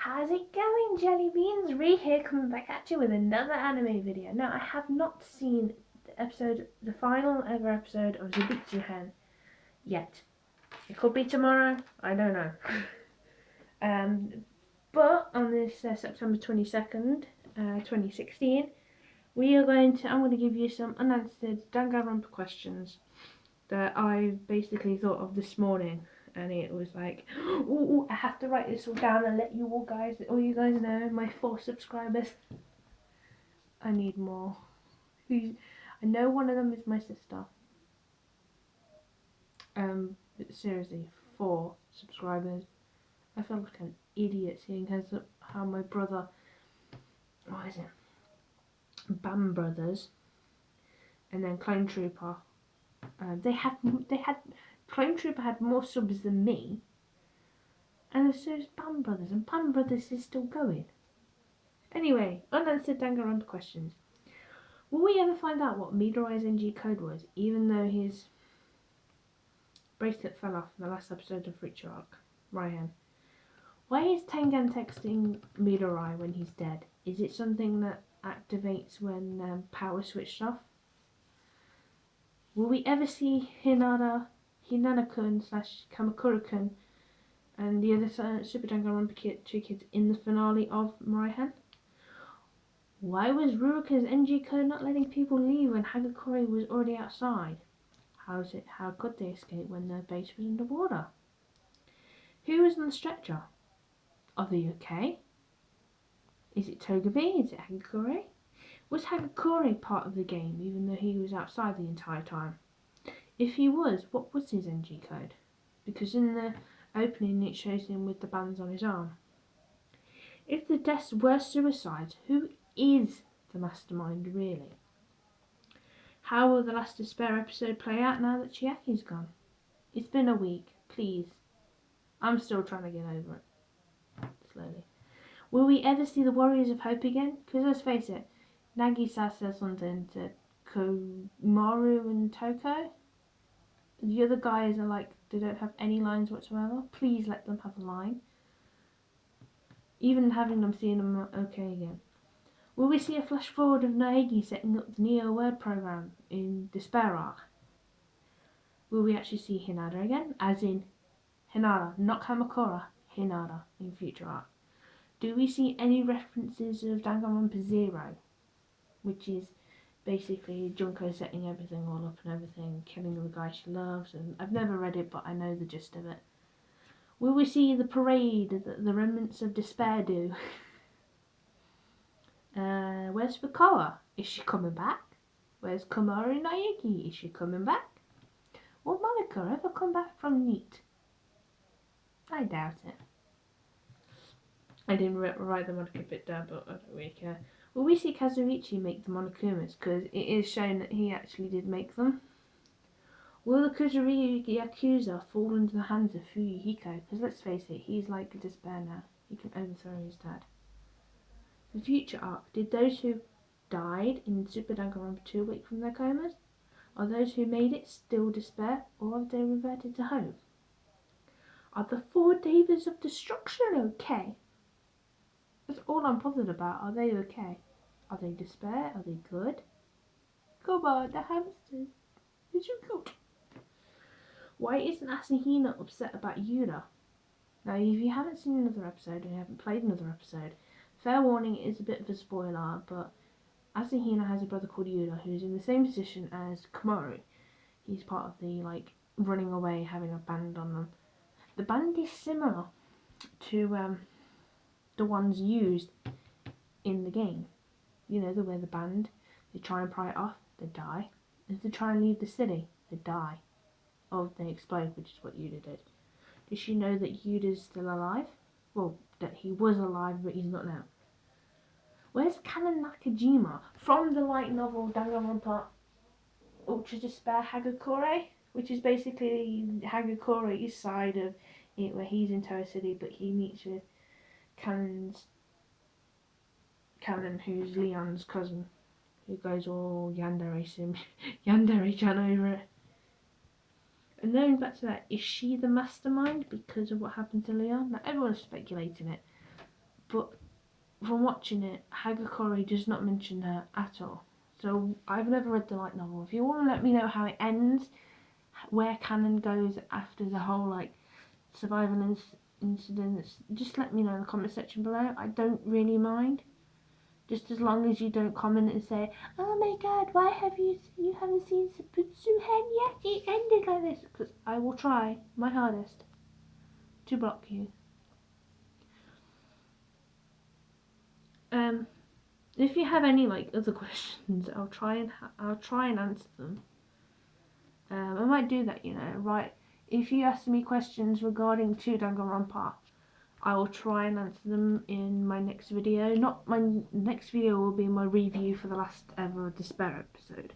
How's it going, Jelly Beans? Ree here, coming back at you with another anime video. Now, I have not seen the final ever episode of Zubitsu Hen yet. It could be tomorrow, I don't know. But on this September 22nd, 2016, I'm going to give you some unanswered Danganronpa questions that I basically thought of this morning. And it was like, ooh, I have to write this all down and let all you guys know, my 4 subscribers. I need more. I know one of them is my sister. But seriously, 4 subscribers. I feel like an idiot seeing how my brother, what is it? Bam Brothers, and then Clone Trooper. They had Clone Trooper had more subs than me. And so is Bam Brothers, and Bam Brothers is still going. Anyway, unanswered Danganronpa questions. Will we ever find out what Midorai's NG code was, even though his bracelet fell off in the last episode of Future Arc? Ryan. Why is Tengen texting Midorai when he's dead? Is it something that activates when power switched off? Will we ever see Hinata-kun / Kamakura-kun and the other Super Danganronpa 2 kids in the finale of Raihan? Why was Ruruka's NG code not letting people leave when Hagakure was already outside? How could they escape when their base was underwater? Who was on the stretcher? Are they okay? Is it Togepi? Is it Hagakure? Was Hagakure part of the game even though he was outside the entire time? If he was, what was his NG code? Because in the opening it shows him with the bands on his arm. If the deaths were suicides, who is the mastermind really? How will the last Despair episode play out now that Chiaki's gone? It's been a week, please. I'm still trying to get over it. Slowly. Will we ever see the Warriors of Hope again? Because let's face it, Nagisa says something to Komaru and Toko. The other guys are like, they don't have any lines whatsoever. Please let them have a line. Even having them seeing them okay again. Will we see a flash forward of Naegi setting up the Neo Word program in Despair Arc? Will we actually see Hinata again? As in Hinata, not Kamakura, Hinata in Future Arc. Do we see any references of Danganronpa 0? Which is basically Junko setting everything all up and everything, killing the guy she loves, and I've never read it but I know the gist of it. Will we see the parade that the remnants of Despair do? Where's Fukawa? Is she coming back? Where's Komaru Naegi? Is she coming back? Will Monica ever come back from NEET? I doubt it. I didn't write the Monica bit down, but I don't really care. Will we see Kazuichi make the Monokumas? Because it is shown that he actually did make them. Will the Kuzuryu Yakuza fall into the hands of Fuyuhiko? Because let's face it, he's like Despair now. He can overthrow his dad. The Future Arc. Did those who died in Super Danganronpa 2 wake from their comas? Are those who made it still Despair, or have they reverted to Hope? Are the 4 Devas of Destruction okay? That's all I'm bothered about. Are they okay? Are they Despair? Are they good? Come on, the hamsters. They're so cute. Why isn't Asahina upset about Yuda? Now, if you haven't seen another episode or you haven't played another episode, fair warning, it is a bit of a spoiler, but Asahina has a brother called Yuda who's in the same position as Komaru. He's part of the, running away, having a band on them. The band is similar to the ones used in the game. You know, they wear the band, they try and pry it off, they die. If they try and leave the city, they die. Or they explode, which is what Yuda did. Does she know that Yuda's still alive? Well, that he was alive, but he's not now. Where's Kanon Nakajima from the light novel Danganronpa Ultra Despair Hagakure? Which is basically Hagakure's side of it, where he's in Toa City, but he meets with Kanon, who's Leon's cousin, who goes all Yandere-chan over it. And going back to that, is she the mastermind because of what happened to Leon? Now, everyone's speculating it. but from watching it, Hagakure does not mention her at all. So I've never read the light novel. If you want to let me know how it ends, where canon goes after the whole like survival incidents, just let me know in the comment section below. I don't really mind, just as long as you don't comment and say, "Oh my God, why have you haven't seen Sabutsu-hen yet? It ended like this." Because I will try my hardest to block you. If you have any like other questions, I'll try and answer them. I might do that, right? If you ask me questions regarding to Danganronpa, I will try and answer them in my next video. Not my next video will be my review for the last ever Despair episode,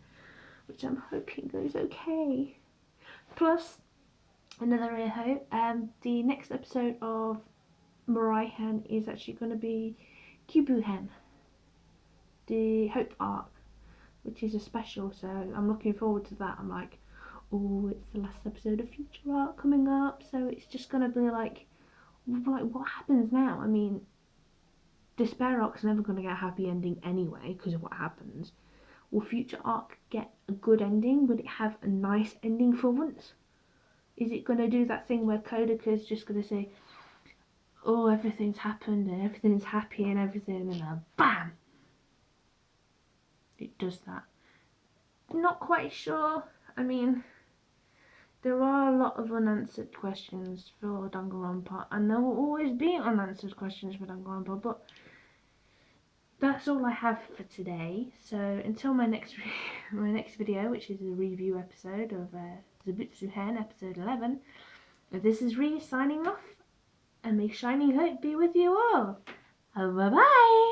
which I'm hoping goes okay. Plus, another real hope, the next episode of Mirai-hen is actually going to be Kibu-hen, the Hope arc, which is a special, so I'm looking forward to that. I'm like, oh, it's the last episode of Future Arc coming up, so it's just gonna be like what happens now? I mean, Despair Arc's never gonna get a happy ending anyway because of what happens. Will Future Arc get a good ending? Would it have a nice ending for once? Is it gonna do that thing where Kodaka's just gonna say, oh, everything's happened and everything's happy and everything, and then BAM! It does that. Not quite sure. I mean, there are a lot of unanswered questions for Danganronpa, and there will always be unanswered questions for Danganronpa, but that's all I have for today. So until my next video, which is a review episode of Zabutsu-hen, episode 11, this is Ree signing off, and may shining hope be with you all. Bye bye!